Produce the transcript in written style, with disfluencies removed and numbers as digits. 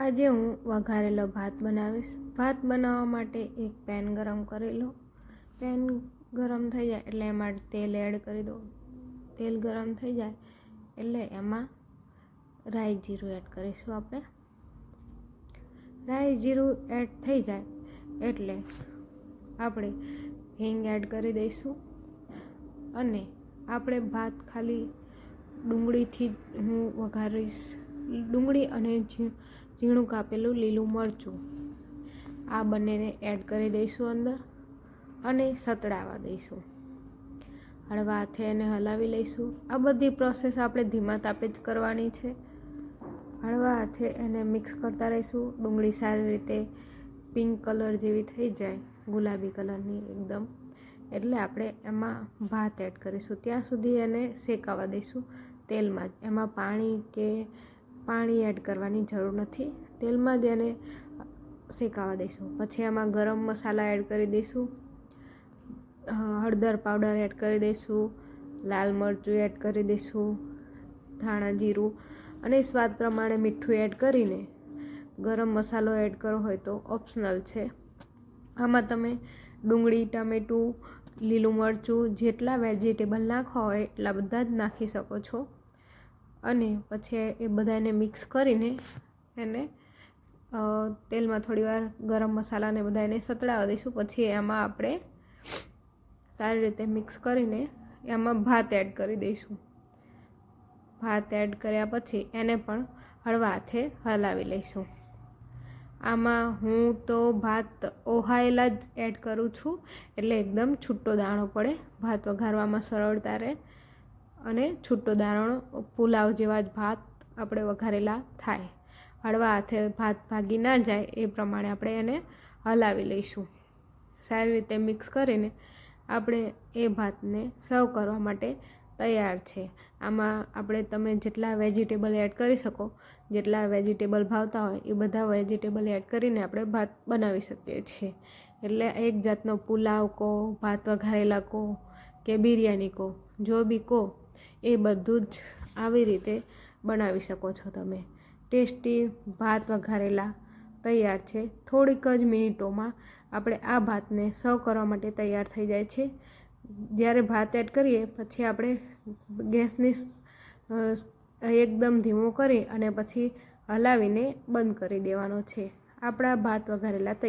આજે હું વઘારેલો ભાત બનાવીશ। ભાત બનાવવા માટે એક પેન ગરમ કરી લો। પેન ગરમ થઈ જાય એટલે એમાં તેલ એડ કરી દો। તેલ ગરમ થઈ જાય એટલે એમાં રાઈ જીરું એડ કરીશું આપણે। રાઈ જીરું એડ થઈ જાય એટલે આપણે હિંગ એડ કરી દઈશું અને આપણે ભાત ખાલી ડુંગળીથી હું વઘારીશ। ડુંગળી અને ઝીણું કાપેલું લીલું મરચું આ બંનેને એડ કરી દઈશું અંદર અને સતળાવા દઈશું। હળવા હાથે એને હલાવી લઈશું। આ બધી પ્રોસેસ આપણે ધીમા તાપે જ કરવાની છે। હળવા હાથે એને મિક્સ કરતા રહીશું। ડુંગળી સારી રીતે પિંક કલર જેવી થઈ જાય, ગુલાબી કલરની એકદમ, એટલે આપણે એમાં ભાત એડ કરીશું। ત્યાં સુધી એને શેકાવા દઈશું તેલમાં જ। એમાં પાણી એડ કરવાની જરૂર નથી, તેલમાં જ એને શેકાવા દઈશું। પછી એમાં ગરમ મસાલા એડ કરી દઈશું, હળદર પાવડર એડ કરી દઈશું, લાલ મરચું એડ કરી દઈશું, ધાણા જીરું અને સ્વાદ પ્રમાણે મીઠું એડ કરીને ગરમ મસાલો એડ કરવો હોય તો ઓપ્શનલ છે। આમાં તમે ડુંગળી, ટામેટું, લીલું મરચું જેટલા વેજીટેબલ નાખવા હોય એટલા બધા જ નાખી શકો છો। અને પછી એ બધાને મિક્સ કરીને એને તેલમાં થોડીવાર ગરમ મસાલાને બધાને સતળાવા દઈશું। પછી એમાં આપણે સારી રીતે મિક્સ કરીને એમાં ભાત એડ કરી દઈશું। ભાત એડ કર્યા પછી એને પણ હળવા હાથે હલાવી લઈશું। આમાં હું તો ભાત ઓહાયેલા જ એડ કરું છું, એટલે એકદમ છૂટો દાણો પડે, ભાત વઘારવામાં સરળતા રહે અને છૂટો દાણો પુલાવ જેવા જ ભાત આપણે વઘારેલા થાય। હળવા હાથે ભાત ભાગી ના જાય એ પ્રમાણે આપણે એને હલાવી લઈશું। સારી રીતે મિક્સ કરીને આપણે એ ભાતને સર્વ કરવા માટે તૈયાર છે। આમાં તમે જેટલા વેજીટેબલ એડ કરી શકો, જેટલા વેજીટેબલ ભાવતા હોય એ બધા વેજીટેબલ એડ કરીને આપણે ભાત બનાવી શકીએ છીએ। એટલે એક જાતનો પુલાવ કહો, ભાત વઘારેલા કહો કે બિરયાની કહો, જો બી કહો એ બધું જ આવી રીતે બનાવી શકો છો તમે। ટેસ્ટી ભાત વઘારેલા તૈયાર છે। થોડીક જ મિનિટોમાં આપણે આ ભાતને સર્વ કરવા માટે તૈયાર થઈ જાય છે। જ્યારે ભાત એડ કરીએ પછી આપણે ગેસની એકદમ ધીમો કરી અને પછી હલાવીને બંધ કરી દેવાનો છે। આપણા ભાત વઘારેલા તૈયાર।